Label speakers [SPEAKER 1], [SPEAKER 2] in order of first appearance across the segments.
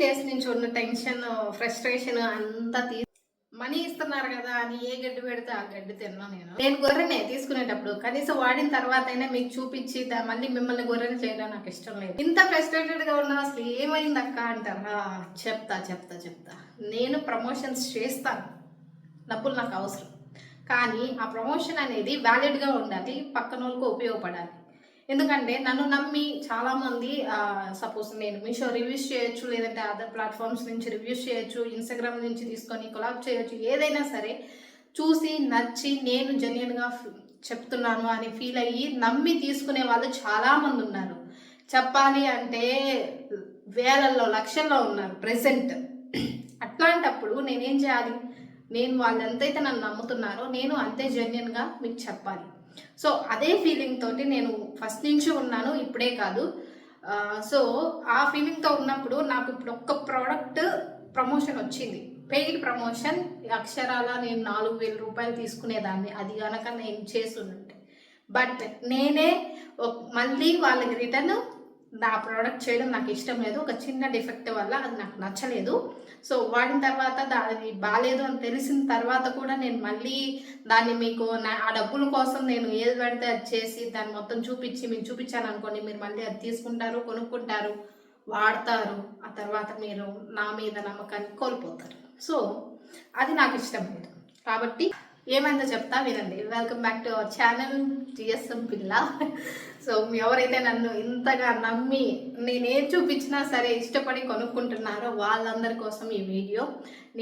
[SPEAKER 1] Days నుంచి ఉన్న tension, frustration అంతా మనీ ఇస్తున్నారు కదా అని ఏ గడ్డి పెడితే ఆ గడ్డి తిన్నా. నేను గొర్రెనే తీసుకునేటప్పుడు కనీసం వాడిన తర్వాత అయినా మీకు చూపించి మళ్ళీ మిమ్మల్ని గొర్రెని చేయడం నాకు ఇష్టం లేదు. ఇంత ఫ్రస్ట్రేటెడ్ గా ఉన్నా అసలు ఏమైంది అక్క అంటారా? చెప్తా. నేను ప్రమోషన్స్ చేస్తాను, డబ్బులు నాకు అవసరం, కానీ ఆ ప్రమోషన్ అనేది వ్యాలిడ్గా ఉండాలి, పక్కన వాళ్ళకి ఉపయోగపడాలి. ఎందుకంటే నన్ను నమ్మి చాలామంది సపోజ్ నేను మీషో రివ్యూస్ చేయొచ్చు, లేదంటే అదర్ ప్లాట్ఫామ్స్ నుంచి రివ్యూస్ చేయొచ్చు, ఇన్స్టాగ్రామ్ నుంచి తీసుకొని కొలాబ్ చేయొచ్చు, ఏదైనా సరే చూసి నచ్చి నేను జెన్యున్గా చెప్తున్నాను అని ఫీల్ అయ్యి నమ్మి తీసుకునే వాళ్ళు చాలామంది ఉన్నారు. చెప్పాలి అంటే వేలల్లో లక్షల్లో ఉన్నారు ప్రెసెంట్. అట్లాంటప్పుడు నేనేం చేయాలి? నేను వాళ్ళు ఎంతైతే నన్ను నమ్ముతున్నారో నేను అంతే జెన్యున్గా మీకు చెప్పాలి. సో అదే ఫీలింగ్ తోటి నేను ఫస్ట్ నుంచి ఉన్నాను, ఇప్పుడే కాదు. సో ఆ ఫీలింగ్తో ఉన్నప్పుడు నాకు ఇప్పుడు ఒక్క ప్రోడక్ట్ ప్రమోషన్ వచ్చింది, పెయిడ్ ప్రమోషన్. అక్షరాల నేను 4,000 రూపాయలు తీసుకునేదాన్ని అది కనుక నేను చేస్తుంటే. బట్ నేనే మళ్ళీ వాళ్ళకి రిటర్న్ నా ప్రోడక్ట్ చేయడం నాకు ఇష్టం లేదు, ఒక చిన్న డిఫెక్ట్ వల్ల అది నాకు నచ్చలేదు. సో వాడిన తర్వాత అది బాగాలేదు అని తెలిసిన తర్వాత కూడా నేను మళ్ళీ దాన్ని మీకు ఆ డబ్బుల కోసం నేను ఏది పడితే అది చేసి దాన్ని మొత్తం చూపించి మీకు చూపించాను అనుకోండి, మీరు మళ్ళీ అది తీసుకుంటారు, కొనుక్కుంటారు, వాడతారు, ఆ తర్వాత మీరు నా మీద నమ్మకాన్ని కోల్పోతారు. సో అది నాకు ఇష్టం లేదు. కాబట్టి ఏమైందో చెప్తా వినండి. Welcome back to our channel GSM పిల్ల. సో ఎవరైతే నన్ను ఇంతగా నమ్మి నేనేం చూపించినా సరే ఇష్టపడి కొనుక్కుంటున్నారో వాళ్ళందరి కోసం ఈ వీడియో.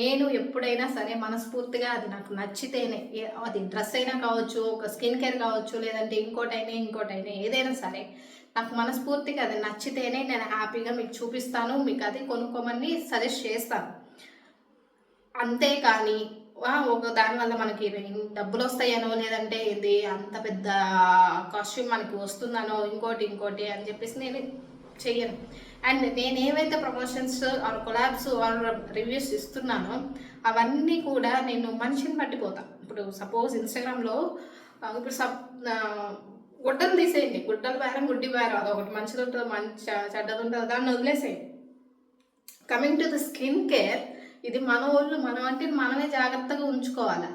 [SPEAKER 1] నేను ఎప్పుడైనా సరే మనస్ఫూర్తిగా అది నాకు నచ్చితేనే, అది డ్రెస్ అయినా కావచ్చు, ఒక స్కిన్ కేర్ కావచ్చు, లేదంటే ఇంకోటైనా ఏదైనా సరే నాకు మనస్ఫూర్తిగా అది నచ్చితేనే నేను హ్యాపీగా మీకు చూపిస్తాను, మీకు అది కొనుక్కోమని సజెస్ట్ చేస్తాను. అంతేకాని ఒక దానివల్ల మనకి డబ్బులు వస్తాయనో, లేదంటే ఇది అంత పెద్ద కాస్ట్యూమ్ మనకి వస్తుందనో, ఇంకోటి అని చెప్పేసి నేను చెయ్యను. అండ్ నేను ఏవైతే promotions or collabs or reviews ఇస్తున్నానో అవన్నీ కూడా నేను మనిషిని పట్టిపోతాను. ఇప్పుడు సపోజ్ ఇన్స్టాగ్రామ్లో ఇప్పుడు గుడ్డలు తీసేయండి, గుడ్డల బేరం గుడ్డి బేరం, అదొకటి మంచిది ఉంటుంది, మంచి చెడ్డది ఉంటుంది, దాన్ని వదిలేసేయండి. Coming to the skin care, ఇది మన వాళ్ళు మనం అంటే మనమే జాగ్రత్తగా ఉంచుకోవాలా,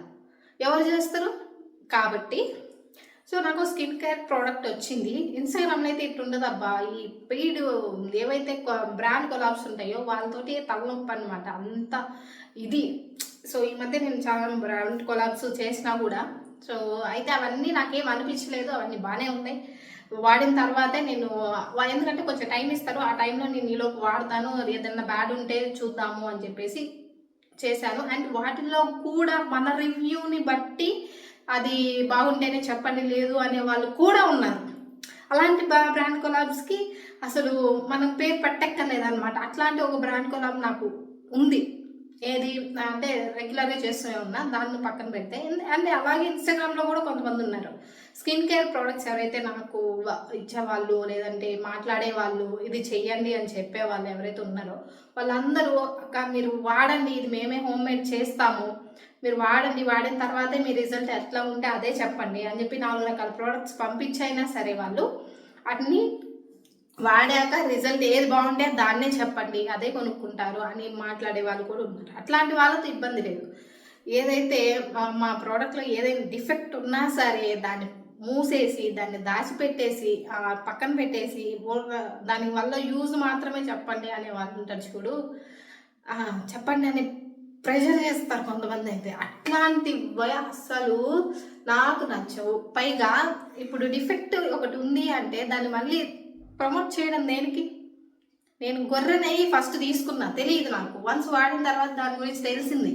[SPEAKER 1] ఎవరు చేస్తారు? కాబట్టి సో నాకు స్కిన్ కేర్ ప్రోడక్ట్ వచ్చింది. ఇన్స్టాగ్రామ్లో అయితే ఇట్లుండదు అబ్బా, ఈ పెయిడ్ ఏవైతే బ్రాండ్ కొలాబ్స్ ఉంటాయో వాళ్ళతోటి తలనొప్పి అనమాట అంత ఇది. సో ఈ మధ్య నేను చాలా బ్రాండ్ కొలాబ్స్ చేసినా కూడా, సో అయితే అవన్నీ నాకేం అనిపించలేదు, అవన్నీ బాగానే ఉన్నాయి. వాడిన తర్వాతే నేను, ఎందుకంటే కొంచెం టైం ఇస్తారు, ఆ టైంలో నేను ఈలోపు వాడతాను, ఏదైనా బ్యాడ్ ఉంటే చూద్దాము అని చెప్పేసి చేశాను. అండ్ వాటిల్లో కూడా మన రివ్యూని బట్టి అది బాగుంటేనే చెప్పండి, లేదు అనే వాళ్ళు కూడా ఉన్నారు. అలాంటి బ్రాండ్ కొలాబ్స్కి అసలు మనం పేరు పెట్టక్కర్లేదన్నమాట. అట్లాంటి ఒక బ్రాండ్ కొలాబ్ నాకు ఉంది, ఏది అంటే రెగ్యులర్గా చేస్తూనే ఉన్నా, దాన్ని పక్కన పెడితే. అండ్ అలాగే ఇన్స్టాగ్రామ్లో కూడా కొంతమంది ఉన్నారు స్కిన్ కేర్ ప్రోడక్ట్స్ ఎవరైతే నాకు ఇచ్చేవాళ్ళు, లేదంటే మాట్లాడే వాళ్ళు, ఇది చెయ్యండి అని చెప్పేవాళ్ళు ఎవరైతే ఉన్నారో వాళ్ళందరూ అక్క మీరు వాడండి, ఇది మేమే హోమ్ మేడ్ చేస్తాము, మీరు వాడండి, వాడిన తర్వాతే మీ రిజల్ట్ ఎట్లా ఉంటే అదే చెప్పండి అని చెప్పి 4 రకాల ప్రోడక్ట్స్ పంపించైనా సరే వాళ్ళు అన్ని వాడాక రిజల్ట్ ఏది బాగుంటే దాన్నే చెప్పండి, అదే కొనుక్కుంటారు అని మాట్లాడే వాళ్ళు కూడా ఉన్నారు. అట్లాంటి వాళ్ళతో ఇబ్బంది లేదు. ఏదైతే మా ప్రోడక్ట్లో ఏదైనా డిఫెక్ట్ ఉన్నా సరే దాన్ని మూసేసి, దాన్ని దాచిపెట్టేసి, పక్కన పెట్టేసి, దాని వల్ల యూజ్ మాత్రమే చెప్పండి అనే వాళ్ళు ఉంటారు చూడు, చెప్పండి అని ప్రెషర్ చేస్తారు కొంతమంది. అయితే అట్లాంటివి అస్సలు నాకు నచ్చవు. పైగా ఇప్పుడు డిఫెక్ట్ ఒకటి ఉంది అంటే దాన్ని మళ్ళీ ప్రమోట్ చేయడం దేనికి? నేను గొర్రెనయ్యి ఫస్ట్ తీసుకున్నా, తెలియదు నాకు, వన్స్ వాడిన తర్వాత దాని గురించి తెలిసింది.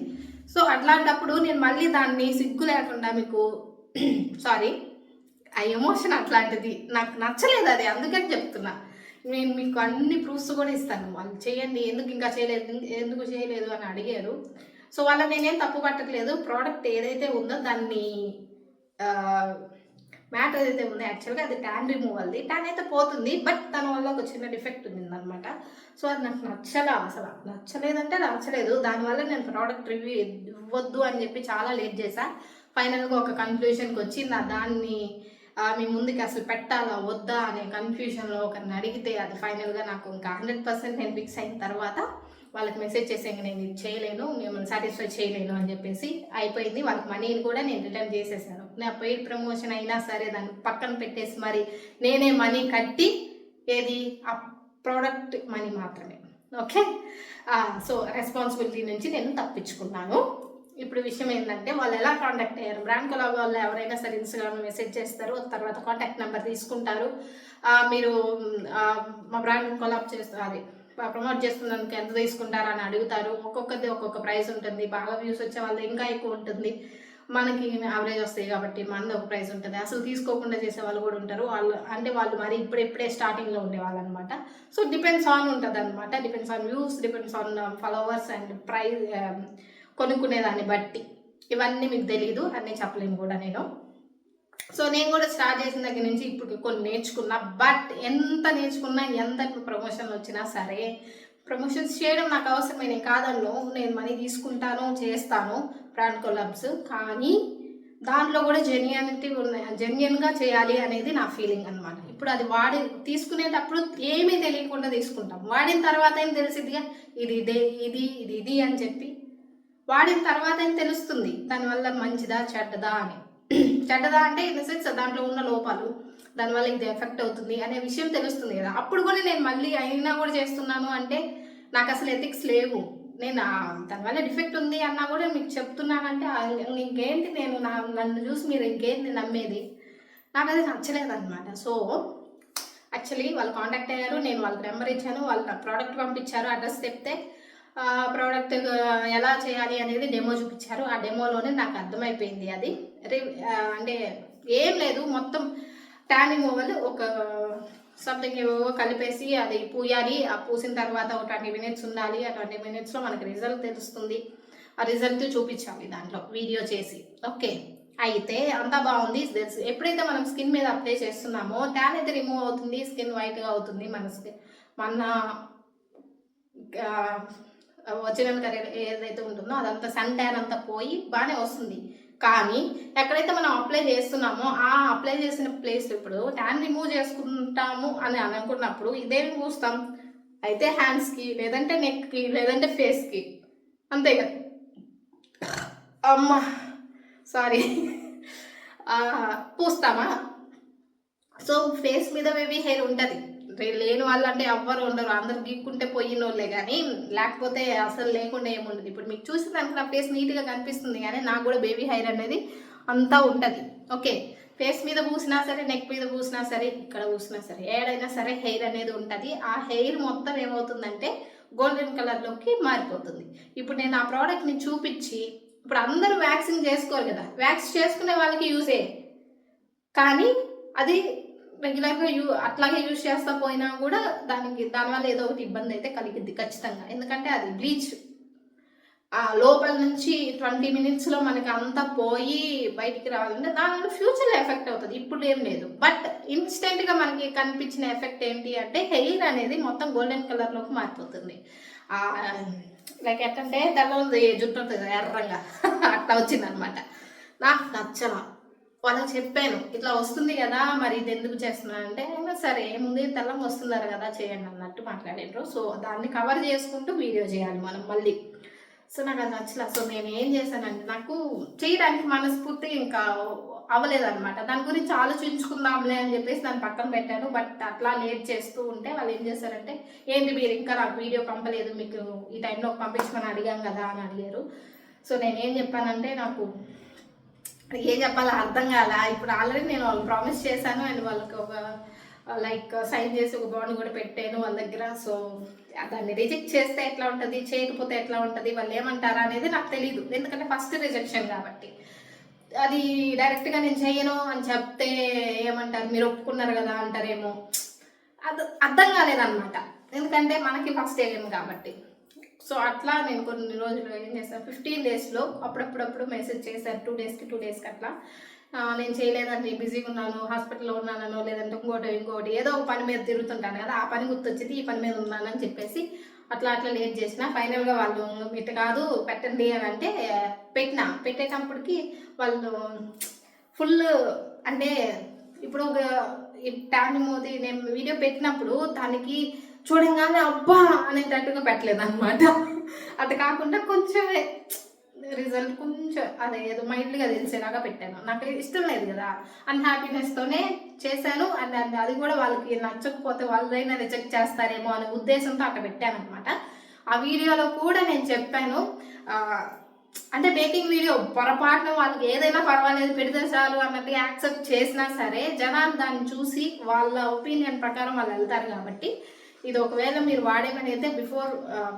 [SPEAKER 1] సో అట్లాంటప్పుడు నేను మళ్ళీ దాన్ని సిగ్గు లేకుండా మీకు సారీ, ఆ ఎమోషన్ అట్లాంటిది, నాకు నచ్చలేదు అది, అందుకని చెప్తున్నా. నేను మీకు అన్ని ప్రూఫ్స్ కూడా ఇస్తాను, వాళ్ళు చేయండి, ఎందుకు చేయలేదు అని అడిగారు. సో వాళ్ళని నేనేం తప్పు పట్టట్లేదు. ప్రోడక్ట్ ఏదైతే ఉందో దాన్ని మ్యాట్ ఏదైతే ఉందో యాక్చువల్గా అది ట్యాన్ రిమూవల్ది, ట్యాన్ అయితే పోతుంది, బట్ దాని వల్ల ఒక చిన్న డిఫెక్ట్ ఉందన్నమాట. సో అది నాకు నచ్చలేదంటే నచ్చలేదు. దానివల్ల నేను ప్రోడక్ట్ రివ్యూ ఇవ్వద్దు అని చెప్పి చాలా లేట్ చేశా. ఫైనల్గా ఒక కన్క్లూషన్కి వచ్చి దాన్ని మీ ముందుకి అసలు పెట్టాలా వద్దా అనే కన్ఫ్యూజన్లో ఒకరిని అడిగితే అది ఫైనల్గా నాకు ఇంకా 100% నేను ఫిక్స్ అయిన తర్వాత వాళ్ళకి మెసేజ్ చేసి ఇంక నేను ఇది చేయలేను, మిమ్మల్ని సాటిస్ఫై చేయలేను అని చెప్పేసి అయిపోయింది. వాళ్ళకి మనీని కూడా నేను రిటర్న్ చేసేసాను. నా పెయిడ్ ప్రమోషన్ అయినా సరే దాన్ని పక్కన పెట్టేసి మరి నేనే మనీ కట్టి ఏది ఆ ప్రోడక్ట్ మనీ మాత్రమే. ఓకే, సో రెస్పాన్సిబిలిటీ నుంచి నేను తప్పించుకున్నాను. ఇప్పుడు విషయం ఏంటంటే వాళ్ళు ఎలా కాంటాక్ట్ అయ్యారు, బ్రాండ్ కొలాబ్ వాళ్ళు ఎవరైనా సరే ఇన్స్టాగ్రామ్లో మెసేజ్ చేస్తారు, తర్వాత కాంటాక్ట్ నెంబర్ తీసుకుంటారు. మీరు మా బ్రాండ్ కొలాబ్ చేస్తారు, అది ప్రమోట్ చేస్తున్నందుకు ఎంత తీసుకుంటారు అని అడుగుతారు. ఒక్కొక్కది ఒక్కొక్క ప్రైస్ ఉంటుంది. బాగా వ్యూస్ వచ్చే వాళ్ళు ఇంకా ఎక్కువ ఉంటుంది, మనకి యావరేజ్ వస్తాయి కాబట్టి మనది ఒక ప్రైస్ ఉంటుంది. అసలు తీసుకోకుండా చేసే వాళ్ళు కూడా ఉంటారు. వాళ్ళు మరి ఇప్పుడే స్టార్టింగ్లో ఉండేవాళ్ళు అనమాట. సో డిపెండ్స్ ఆన్ ఉంటుంది అనమాట, depends on views, depends on followers and price కొనుక్కునేదాన్ని బట్టి. ఇవన్నీ మీకు తెలీదు, అన్నీ చెప్పలేను కూడా నేను. సో నేను కూడా స్టార్ట్ చేసిన దగ్గర నుంచి ఇప్పుడు కొన్ని నేర్చుకున్నా. బట్ ఎంత నేర్చుకున్నా, ఎంత ప్రమోషన్లు వచ్చినా సరే, ప్రమోషన్స్ చేయడం నాకు అవసరమే, నేను కాదన్ను, నేను మనీ తీసుకుంటాను, చేస్తాను బ్రాండ్ కొలాబ్స్. కానీ దాంట్లో కూడా జెన్యున్గా చేయాలి అనేది నా ఫీలింగ్ అనమాట. ఇప్పుడు అది తీసుకునేటప్పుడు ఏమీ తెలియకుండా తీసుకుంటాం. వాడిన తర్వాత ఏం తెలిసిద్దిగా ఇది అని చెప్పి వాడిన తర్వాత ఏం తెలుస్తుంది దానివల్ల మంచిదా చెడ్డదా అని. చెడ్డదా అంటే ఇన్ ద సెన్స్ దాంట్లో ఉన్న లోపాలు, దానివల్ల ఇది ఎఫెక్ట్ అవుతుంది అనే విషయం తెలుస్తుంది కదా. అప్పుడు కూడా నేను మళ్ళీ అయినా కూడా చేస్తున్నాను అంటే నాకు అసలు ఎథిక్స్ లేవు. నేను దానివల్ల డిఫెక్ట్ ఉంది అన్నా కూడా మీకు చెప్తున్నానంటే ఇంకేంటి, నన్ను చూసి మీరు ఇంకేంటి నమ్మేది, నాకు అది నచ్చలేదు అనమాట. సో యాక్చువల్లీ వాళ్ళు కాంటాక్ట్ అయ్యారు, నేను వాళ్ళకి నెంబర్ ఇచ్చాను, వాళ్ళు నాకు ప్రోడక్ట్ పంపించారు, అడ్రస్ చెప్తే ప్రోడక్ట్ ఎలా చేయాలి అనేది డెమో చూపించారు. ఆ డెమోలోనే నాకు అర్థమైపోయింది. అది అంటే ఏం లేదు, మొత్తం ట్యాన్ రిమూవల్ ఒక సంథింగ్ ఏవో కలిపేసి అది పూయాలి. ఆ పూసిన తర్వాత ఒక 20 minutes ఉండాలి. ఆ 20 minutesలో మనకి రిజల్ట్ తెలుస్తుంది. ఆ రిజల్ట్ చూపించాలి దాంట్లో వీడియో చేసి. ఓకే, అయితే అంతా బాగుంది. ఎప్పుడైతే మనం స్కిన్ మీద అప్లై చేస్తున్నామో ట్యాన్ అయితే రిమూవ్ అవుతుంది, స్కిన్ వైట్గా అవుతుంది. మన ఒరిజినల్ కలర్ ఏదైతే ఉంటుందో అదంతా సన్ ట్యాన్ అంతా పోయి బాగానే వస్తుంది. కానీ ఎక్కడైతే మనం అప్లై చేస్తున్నామో ఆ అప్లై చేసిన ప్లేస్ ఇప్పుడు ట్యాన్ రిమూవ్ చేసుకుంటాము అని అనుకున్నప్పుడు ఇదేమి పూస్తాం, అయితే హ్యాండ్స్కి, లేదంటే నెక్కి, లేదంటే ఫేస్కి, అంతే కదా. అమ్మా సారీ, పూస్తామా? సో ఫేస్ మీద బేబీ హెయిర్ ఉంటుంది, లేని వాళ్ళు అంటే ఎవ్వరు ఉండరు, అందరు గీక్కుంటే పోయిన వాళ్ళే. కానీ లేకపోతే అసలు లేకుండా ఏముండదు. ఇప్పుడు మీకు చూసిన దానికి నా ఫేస్ నీట్గా కనిపిస్తుంది, కానీ నాకు కూడా బేబీ హెయిర్ అనేది అంతా ఉంటుంది. ఓకే, ఫేస్ మీద పూసినా సరే, నెక్ మీద పూసినా సరే, ఇక్కడ పూసినా సరే, ఏడైనా సరే హెయిర్ అనేది ఉంటుంది. ఆ హెయిర్ మొత్తం ఏమవుతుందంటే గోల్డెన్ కలర్లోకి మారిపోతుంది. ఇప్పుడు నేను ఆ ప్రోడక్ట్ని చూపించి, ఇప్పుడు అందరూ వ్యాక్సింగ్ చేసుకోరు కదా, వ్యాక్స్ చేసుకునే వాళ్ళకి యూజే, కానీ అది రెగ్యులర్గా అట్లాగే యూజ్ చేస్తా పోయినా కూడా దానివల్ల ఏదో ఒకటి ఇబ్బంది అయితే కలిగిద్ది ఖచ్చితంగా. ఎందుకంటే అది బ్లీచ్ ఆ లోపల నుంచి 20 minutesలో మనకి అంతా పోయి బయటికి రావాలంటే దానివల్ల ఫ్యూచర్లో ఎఫెక్ట్ అవుతుంది. ఇప్పుడు ఏం లేదు, బట్ ఇన్స్టెంట్గా మనకి కనిపించిన ఎఫెక్ట్ ఏంటి అంటే హెయిర్ అనేది మొత్తం గోల్డెన్ కలర్లోకి మారిపోతుంది. లైక్ ఎట్టంటే తెల్లది జుట్టు ఉంటుంది ఎర్రంగా అట్లా వచ్చింది అనమాట. నాకు నచ్చలా. వాళ్ళకి చెప్పాను ఇట్లా వస్తుంది కదా, మరి ఇది ఎందుకు చేస్తున్నాను అంటే సరే ఏముంది తెల్లంగా వస్తున్నారు కదా చేయండి అన్నట్టు మాట్లాడారు. సో దాన్ని కవర్ చేసుకుంటూ వీడియో చేయాలి మనం మళ్ళీ. సో నాకు అది నచ్చలా. సో నేను ఏం చేశానంటే నాకు చేయడానికి మనస్ఫూర్తి ఇంకా అవ్వలేదన్నమాట. దాని గురించి ఆలోచించుకుందాంలే అని చెప్పేసి దాన్ని పక్కన పెట్టాను. బట్ అట్లా లేట్ చేస్తూ ఉంటే వాళ్ళు ఏం చేశారంటే ఏంటి మీరు ఇంకా నాకు వీడియో పంపలేదు, మీకు ఈ టైంలో పంపించమని అడిగాం కదా అని అడిగారు. సో నేనేం చెప్పానంటే నాకు ఏం చెప్పాలో అర్థం కాల. ఇప్పుడు ఆల్రెడీ నేను వాళ్ళకి ప్రామిస్ చేశాను అండ్ వాళ్ళకి ఒక లైక్ సైన్ చేసి ఒక బాండ్ కూడా పెట్టాను వాళ్ళ దగ్గర. సో దాన్ని రిజెక్ట్ చేస్తే ఎట్లా ఉంటుంది, చేయకపోతే ఎట్లా ఉంటుంది, వాళ్ళు ఏమంటారా అనేది నాకు తెలియదు. ఎందుకంటే ఫస్ట్ రిజెక్షన్ కాబట్టి. అది డైరెక్ట్గా నేను చెయ్యను అని చెప్తే ఏమంటారు, మీరు ఒప్పుకున్నారు కదా అంటారేమో, అది అర్థం కాలేదన్నమాట. ఎందుకంటే మనకి ఫస్ట్ ఏం కాబట్టి. సో అట్లా నేను కొన్ని రోజులు ఏం చేస్తాను, 15 daysలో అప్పుడప్పుడు మెసేజ్ చేశాను, 2 daysకి అట్లా నేను చేయలేదండి, బిజీగా ఉన్నాను, హాస్పిటల్లో ఉన్నానో లేదంటే ఇంకోటి ఏదో ఒక పని మీద తిరుగుతుంటాను కదా, ఆ పని గుర్తొచ్చింది, ఈ పని మీద ఉన్నానని చెప్పేసి అట్లా లేట్ చేసిన. ఫైనల్గా వాళ్ళు ఇటు కాదు పెట్టండి అని అంటే పెట్టేటప్పటికి వాళ్ళు ఫుల్ అంటే ఇప్పుడు ఒక ట్యాన్ మోదీ నేను వీడియో పెట్టినప్పుడు దానికి చూడంగానే అబ్బా అనేటట్టుగా పెట్టలేదు అనమాట. అది కాకుండా కొంచెమే రిజల్ట్ కొంచెం అదే ఏదో మైల్డ్గా తెలిసేలాగా పెట్టాను. నాకు ఇష్టం లేదు కదా, అన్హ్యాపీనెస్తోనే చేశాను. అండ్ అది కూడా వాళ్ళకి నచ్చకపోతే వాళ్ళైనా రిజెక్ట్ చేస్తారేమో అనే ఉద్దేశంతో అట్లా పెట్టాను అనమాట. ఆ వీడియోలో కూడా నేను చెప్పాను, అంటే బేకింగ్ వీడియో పొరపాటున వాళ్ళకి ఏదైనా పర్వాలేదు పెడితే చాలు అన్నట్టు యాక్సెప్ట్ చేసినా సరే జనాలు దాన్ని చూసి వాళ్ళ ఒపీనియన్ ప్రకారం వాళ్ళు వెళ్తారు. కాబట్టి ఇది ఒకవేళ మీరు వాడేమని అయితే బిఫోర్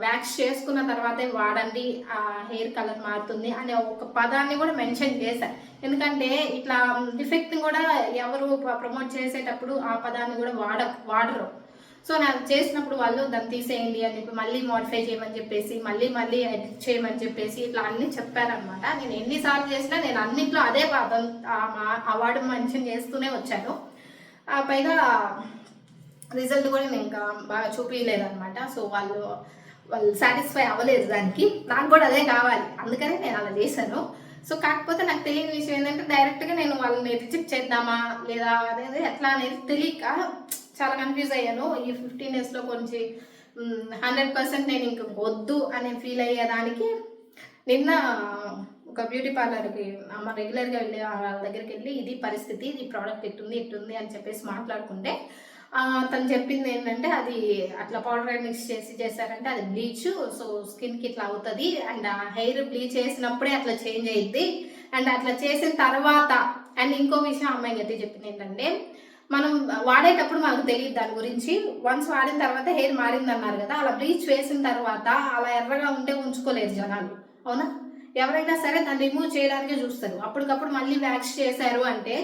[SPEAKER 1] వ్యాక్స్ చేసుకున్న తర్వాతే వాడండి, ఆ హెయిర్ కలర్ మారుతుంది అనే ఒక పదాన్ని కూడా మెన్షన్ చేశారు. ఎందుకంటే ఇట్లా డిఫెక్ట్ని కూడా ఎవరు ప్రమోట్ చేసేటప్పుడు ఆ పదాన్ని కూడా వాడరు. సో నాకు చేసినప్పుడు వాళ్ళు దాన్ని తీసేయండి అని చెప్పి మళ్ళీ మోడిఫై చేయమని చెప్పేసి మళ్ళీ ఎడిట్ చేయమని చెప్పేసి ఇట్లా అన్నీ చెప్పారనమాట. నేను ఎన్నిసార్లు చేసినా నేను అన్నింటిలో అదే పదం అవార్డు మెన్షన్ చేస్తూనే వచ్చాను. పైగా రిజల్ట్ కూడా నేను ఇంకా బాగా చూపించలేదన్నమాట. సో వాళ్ళు సాటిస్ఫై అవ్వలేదు దానికి. నాకు కూడా అదే కావాలి, అందుకని నేను అలా చేశాను. సో కాకపోతే నాకు తెలియని విషయం ఏంటంటే డైరెక్ట్గా నేను వాళ్ళని రిజెక్ట్ చేద్దామా లేదా అనేది ఎట్లా అనేది తెలియక చాలా కన్ఫ్యూజ్ అయ్యాను. ఈ 15 డేస్లో కొంచెం 100% నేను ఇంక వద్దు అని ఫీల్ అయ్యేదానికి నిన్న ఒక బ్యూటీ పార్లర్కి అమ్మ రెగ్యులర్గా వెళ్ళి వాళ్ళ దగ్గరికి వెళ్ళి ఇది పరిస్థితి, ఇది ప్రోడక్ట్ ఇట్టుంది అని చెప్పేసి మాట్లాడుకుంటే తను చెప్పింది ఏంటంటే అది అట్లా పౌడర్ మిక్స్ చేశారంటే అది బ్లీచ్, సో స్కిన్కి ఇట్లా అవుతుంది అండ్ ఆ హెయిర్ బ్లీచ్ చేసినప్పుడే అట్లా చేంజ్ అయ్యిద్ది. అండ్ అట్లా చేసిన తర్వాత అండ్ ఇంకో విషయం అమ్మాయి గట్టి చెప్పింది ఏంటంటే మనం వాడేటప్పుడు మనకు తెలియదు దాని గురించి, వన్స్ వాడిన తర్వాత హెయిర్ మారింది అన్నారు కదా, అలా బ్లీచ్ వేసిన తర్వాత అలా ఎర్రగా ఉంటే ఉంచుకోలేదు జనాలు, అవునా? ఎవరైనా సరే దాన్ని రిమూవ్ చేయడానికే చూస్తారు. అప్పటికప్పుడు మళ్ళీ వ్యాక్స్ చేశారు అంటే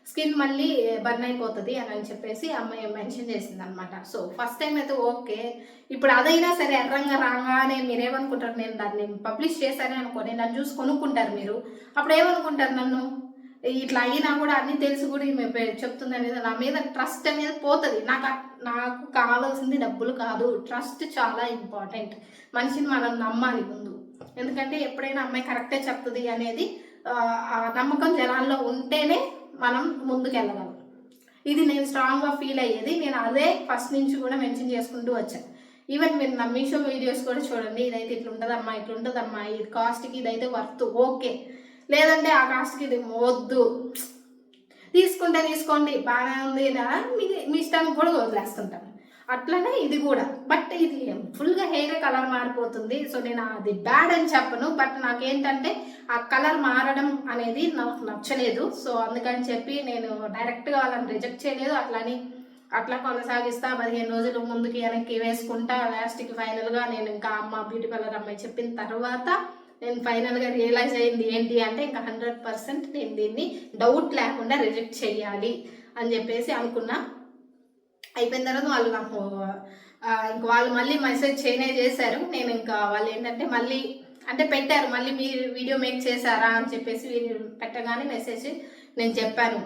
[SPEAKER 1] స్కిన్ మళ్ళీ బర్న్ అయిపోతుంది అని చెప్పేసి అమ్మాయి మెన్షన్ చేసింది అనమాట. సో ఫస్ట్ టైం అయితే ఓకే, ఇప్పుడు అదైనా సరే ఎర్రంగా రాగానే మీరేమనుకుంటారు, నేను దాన్ని పబ్లిష్ చేశాను అనుకోని నన్ను చూసి కొనుక్కుంటారు మీరు, అప్పుడు ఏమనుకుంటారు, నన్ను ఇట్లా అయినా కూడా అన్నీ తెలిసి కూడా ఈమె చెప్తుంది అనేది నా మీద ట్రస్ట్ అనేది పోతుంది. నాకు కావాల్సింది డబ్బులు కాదు, ట్రస్ట్ చాలా ఇంపార్టెంట్. మనిషిని మనం నమ్మాలి ముందు, ఎందుకంటే ఎప్పుడైనా అమ్మాయి కరెక్టే చెప్తుంది అనేది ఆ నమ్మకం జనాల్లో ఉంటేనే మనం ముందుకు వెళ్ళగలం. ఇది నేను స్ట్రాంగ్గా ఫీల్ అయ్యేది. నేను అదే ఫస్ట్ నుంచి కూడా మెన్షన్ చేసుకుంటూ వచ్చాను. ఈవెన్ మీరు నా మీషో వీడియోస్ కూడా చూడండి, ఇదైతే ఇట్లుంటుందమ్మా, ఇది కాస్ట్కి ఇదైతే వర్త్ ఓకే, లేదంటే ఆ కాస్ట్కి ఇది వద్దు, తీసుకుంటే తీసుకోండి బాగానే ఉంది మీ ఇష్టానికి కూడా వదిలేస్తుంటాను. అట్లనే ఇది కూడా, బట్ ఇది ఫుల్గా హెయిర్ కలర్ మారిపోతుంది. సో నేను అది బ్యాడ్ అని చెప్పను, బట్ నాకేంటంటే ఆ కలర్ మారడం అనేది నాకు నచ్చలేదు. సో అందుకని చెప్పి నేను డైరెక్ట్గా వాళ్ళని రిజెక్ట్ చేయలేదు, అట్లా కొనసాగిస్తా 15 రోజులు ముందుకి వెనక్కి వేసుకుంటా. లాస్ట్కి ఫైనల్గా నేను ఇంకా అమ్మ బ్యూటీ పార్లర్ అమ్మాయి చెప్పిన తర్వాత నేను ఫైనల్గా రియలైజ్ అయింది ఏంటి అంటే ఇంకా 100% నేను దీన్ని డౌట్ లేకుండా రిజెక్ట్ చేయాలి అని చెప్పేసి అనుకున్నా. అయిపోయిన తర్వాత వాళ్ళు నాకు ఇంక వాళ్ళు మళ్ళీ మెసేజ్ చేశారు. నేను ఇంకా వాళ్ళు ఏంటంటే మళ్ళీ అంటే పెట్టారు, మళ్ళీ మీరు వీడియో మేక్ చేశారా అని చెప్పేసి పెట్టగానే మెసేజ్ నేను చెప్పాను,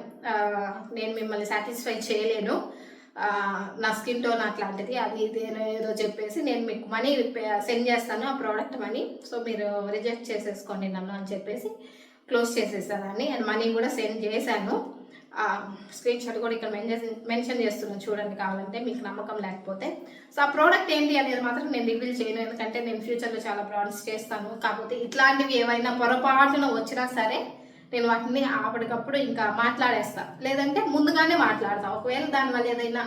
[SPEAKER 1] నేను మిమ్మల్ని సాటిస్ఫై చేయలేను, నా స్కిన్ టోన్ అట్లాంటిది అది ఏదో చెప్పేసి నేను మీకు మనీ సెండ్ చేస్తాను, ఆ ప్రోడక్ట్ మనీ, సో మీరు రిజెక్ట్ చేసేసుకోండి నన్ను అని చెప్పేసి క్లోజ్ చేసేసాను. అండ్ మనీ కూడా సెండ్ చేశాను. స్క్రీన్ షాట్ కూడా ఇక్కడ మెన్షన్ చేస్తున్నాను చూడండి, కావాలంటే మీకు నమ్మకం లేకపోతే. సో ఆ ప్రోడక్ట్ ఏంటి అనేది మాత్రం నేను రివీల్ చేయను, ఎందుకంటే నేను ఫ్యూచర్లో చాలా ప్రోడక్ట్స్ చేస్తాను. కాకపోతే ఇట్లాంటివి ఏవైనా పొరపాటున వచ్చినా సరే నేను వాటిని అప్పటికప్పుడు ఇంకా మాట్లాడేస్తా, లేదంటే ముందుగానే మాట్లాడతా. ఒకవేళ దానివల్ల ఏదైనా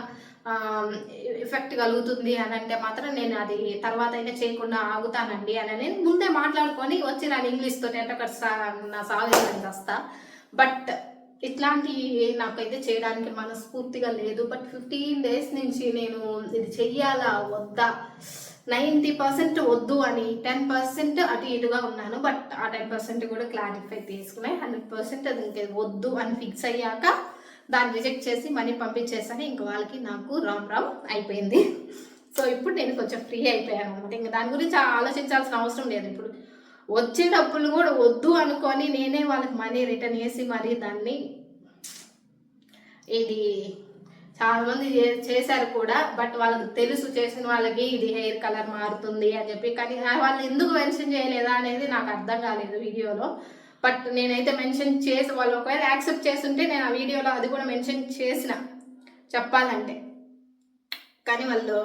[SPEAKER 1] ఎఫెక్ట్ కలుగుతుంది అని అంటే మాత్రం నేను అది తర్వాత అయినా చేయకుండా ఆగుతానండి అని ముందే మాట్లాడుకొని వచ్చి నేను ఇంగ్లీష్తో నా సాగు వస్తా. బట్ ఇట్లాంటి నాకైతే చేయడానికి మనస్ఫూర్తిగా లేదు. బట్ 15 డేస్ నుంచి నేను ఇది చెయ్యాలా వద్దా, 90% వద్దు అని 10% అటు ఇటుగా ఉన్నాను. బట్ ఆ 10% కూడా క్లారిఫై తీసుకున్నాయి. 100% అది ఇంకా వద్దు అని ఫిక్స్ అయ్యాక దాన్ని రిజెక్ట్ చేసి మనీ పంపించేసాను. ఇంక వాళ్ళకి నాకు రామ్ అయిపోయింది. సో ఇప్పుడు నేను కొంచెం ఫ్రీ అయిపోయాను అనమాట. ఇంకా దాని గురించి ఆలోచించాల్సిన అవసరం లేదు. ఇప్పుడు వచ్చే డబ్బులు కూడా వద్దు అనుకొని నేనే వాళ్ళకి మనీ రిటర్న్ చేసి మరీ దాన్ని ఇది చాలామంది చేశారు కూడా. బట్ వాళ్ళకి తెలుసు, చేసిన వాళ్ళకి ఇది హెయిర్ కలర్ మారుతుంది అని చెప్పి, కానీ వాళ్ళు ఎందుకు మెన్షన్ చేయలేదా అనేది నాకు అర్థం కాలేదు వీడియోలో. బట్ నేనైతే మెన్షన్ చేసి వాళ్ళు ఒకవేళ యాక్సెప్ట్ చేస్తుంటే నేను ఆ వీడియోలో అది కూడా మెన్షన్ చేసిన చెప్పాలంటే. కానీ వాళ్ళు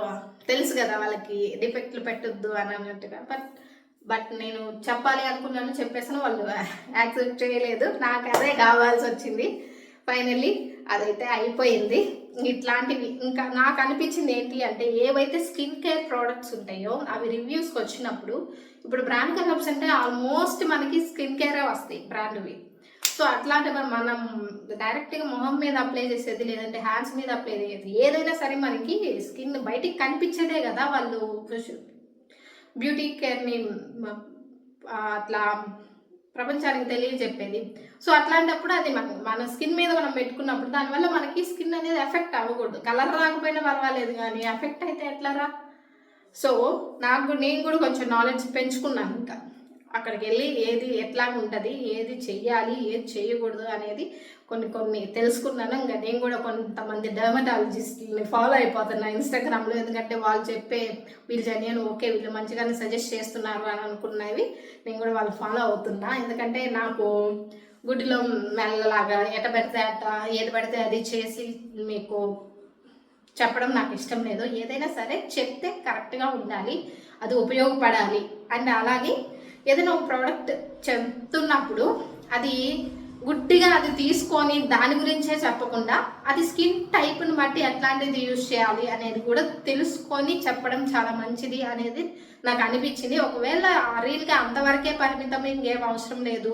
[SPEAKER 1] తెలుసు కదా వాళ్ళకి డిఫెక్ట్లు పెట్టొద్దు అని అన్నట్టుగా. బట్ నేను చెప్పాలి అనుకున్నాను, చెప్పేసాను. వాళ్ళు యాక్సెప్ట్ చేయలేదు, నాకు అదే కావాల్సి వచ్చింది. ఫైనల్లీ అదైతే అయిపోయింది. ఇట్లాంటివి ఇంకా నాకు అనిపించింది ఏంటి అంటే, ఏవైతే స్కిన్ కేర్ ప్రోడక్ట్స్ ఉంటాయో అవి రివ్యూస్కి వచ్చినప్పుడు, ఇప్పుడు బ్రాండ్ కలర్స్ అంటే ఆల్మోస్ట్ మనకి స్కిన్ కేరే వస్తాయి బ్రాండ్వి. సో అట్లాంటివి మనం డైరెక్ట్గా మొహం మీద అప్లై చేసేది, లేదంటే హ్యాండ్స్ మీద అప్లై చేసేది ఏదైనా సరే మనకి స్కిన్ బయటికి కనిపించేదే కదా వాళ్ళు బ్యూటీ కేర్ని అట్లా ప్రపంచానికి తెలియజెప్పేది. సో అట్లాంటప్పుడు అది మన స్కిన్ మీద మనం పెట్టుకున్నప్పుడు దానివల్ల మనకి స్కిన్ అనేది ఎఫెక్ట్ అవ్వకూడదు. కలర్ రాకపోయినా పర్వాలేదు, కానీ ఎఫెక్ట్ అయితే ఎట్లారా? సో నేను కూడా కొంచెం నాలెడ్జ్ పెంచుకున్నాను. ఇంకా అక్కడికి వెళ్ళి ఏది ఎట్లా ఉంటుంది, ఏది చెయ్యాలి, ఏది చేయకూడదు అనేది కొన్ని తెలుసుకున్నాను. ఇంకా నేను కూడా కొంతమంది డర్మటాలజిస్ట్ని ఫాలో అయిపోతున్నా ఇన్స్టాగ్రామ్లో. ఎందుకంటే వాళ్ళు చెప్పే వీళ్ళు జెన్యూన్, ఓకే వీళ్ళు మంచిగానే సజెస్ట్ చేస్తున్నారు అని అనుకున్నవి నేను కూడా వాళ్ళు ఫాలో అవుతున్నా. ఎందుకంటే నాకు గుడ్డిలో మెల్లలాగా ఎట పెడితే అట్ట ఏది పడితే అది చేసి మీకు చెప్పడం నాకు ఇష్టం లేదు. ఏదైనా సరే చెప్తే కరెక్ట్గా ఉండాలి, అది ఉపయోగపడాలి. అండ్ అలాగే ఏదైనా ఒక ప్రోడక్ట్ చెప్తున్నప్పుడు అది గుడ్డిగా అది తీసుకొని దాని గురించే చెప్పకుండా, అది స్కిన్ టైప్ని బట్టి ఎట్లాంటిది యూజ్ చేయాలి అనేది కూడా తెలుసుకొని చెప్పడం చాలా మంచిది అనేది నాకు అనిపించింది. ఒకవేళ ఆ రీల్గా అంతవరకే పరిమితం, ఇంకేం అవసరం లేదు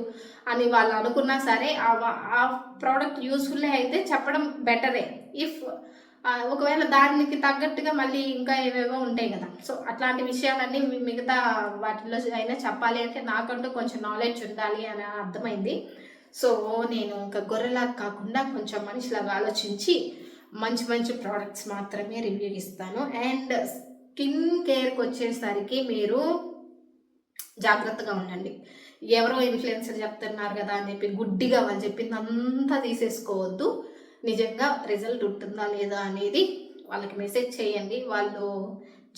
[SPEAKER 1] అని వాళ్ళు అనుకున్నా సరే, ఆ ప్రోడక్ట్ యూస్ఫుల్ అయితే చెప్పడం బెటరే. ఒకవేళ దానికి తగ్గట్టుగా మళ్ళీ ఇంకా ఏవేవో ఉంటాయి కదా. సో అట్లాంటి విషయాలన్నీ మిగతా వాటిలో అయినా చెప్పాలి అంటే నాకంటూ కొంచెం నాలెడ్జ్ ఉండాలి అని అర్థమైంది. సో నేను ఇంకా గొర్రెలాగా కాకుండా కొంచెం మనిషిలాగా ఆలోచించి మంచి మంచి ప్రోడక్ట్స్ మాత్రమే రివ్యూ ఇస్తాను. అండ్ స్కిన్ కేర్కి వచ్చేసరికి మీరు జాగ్రత్తగా ఉండండి. ఎవరో ఇన్ఫ్లుయెన్సర్ చెప్తున్నారు కదా అని చెప్పి గుడ్డిగా వాళ్ళు చెప్పింది అంతా తీసేసుకోవద్దు. నిజంగా రిజల్ట్ ఉంటుందా లేదా అనేది వాళ్ళకి మెసేజ్ చేయండి. వాళ్ళు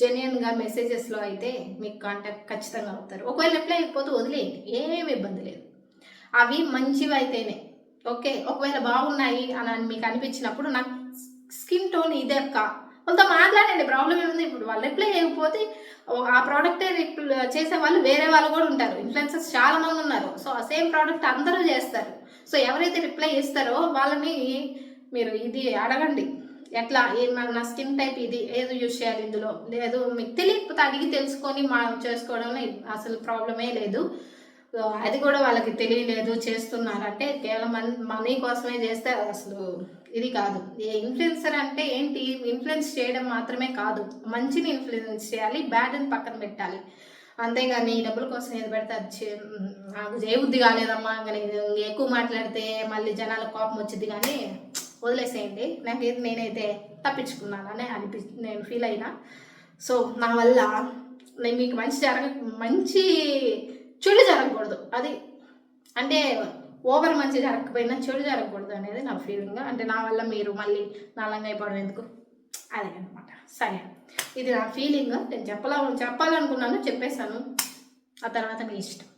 [SPEAKER 1] జెన్యున్గా మెసేజెస్లో అయితే మీకు కాంటాక్ట్ ఖచ్చితంగా అవుతారు. ఒకవేళ రిప్లై అయిపోతే వదిలేయండి, ఏమి ఇబ్బంది లేదు. అవి మంచివి అయితేనే ఓకే. ఒకవేళ బాగున్నాయి అని మీకు అనిపించినప్పుడు నాకు స్కిన్ టోన్ ఇదే అక్క వాళ్ళతో మాట్లాడండి, ప్రాబ్లం ఏముంది. ఇప్పుడు వాళ్ళు రిప్లై చేయకపోతే ఆ ప్రోడక్టే చేసే వాళ్ళు వేరే వాళ్ళు కూడా ఉంటారు, ఇన్ఫ్లుయెన్సర్స్ చాలా మంది ఉన్నారు. సో ఆ సేమ్ ప్రోడక్ట్ అందరూ చేస్తారు. సో ఎవరైతే రిప్లై ఇస్తారో వాళ్ళని మీరు ఇది అడగండి, ఎట్లా నా స్కిన్ టైప్ ఇది, ఏది యూజ్ చేయాలి ఇందులో, లేదు మీకు తెలియకపోతే అడిగి తెలుసుకొని చేసుకోవడంలో అసలు ప్రాబ్లమే లేదు. అది కూడా వాళ్ళకి తెలియలేదు చేస్తున్నారంటే కేవలం మనీ కోసమే చేస్తే అసలు ఇది కాదు. ఇన్ఫ్లుయెన్సర్ అంటే ఏంటి, ఇన్ఫ్లుయెన్స్ చేయడం మాత్రమే కాదు, మంచిని ఇన్ఫ్లుయెన్స్ చేయాలి, బ్యాడ్ని పక్కన పెట్టాలి. అంతేగాని డబ్బుల కోసం ఏది పెడితే అది నాకు చేయబుద్ధి కాలేదమ్మా, కానీ ఎక్కువ మాట్లాడితే మళ్ళీ జనాలకు కోపం వచ్చింది, కానీ వదిలేసేయండి. నేనైతే తప్పించుకున్నానని నేను ఫీల్ అయినా. సో నా వల్ల నేను మీకు మంచి చెడు జరగకూడదు, అది అంటే ఓవర్ మంచి జరగకపోయినా చెడు జరగకూడదు అనేది నా ఫీలింగ్. అంటే నా వల్ల మీరు మళ్ళీ నాలంగా అయిపోవడం ఎందుకు, అదే అనమాట. సరే, ఇది నా ఫీలింగ్. నేను చెప్పాలనుకున్నాను, చెప్పేశాను. ఆ తర్వాత మీ ఇష్టం.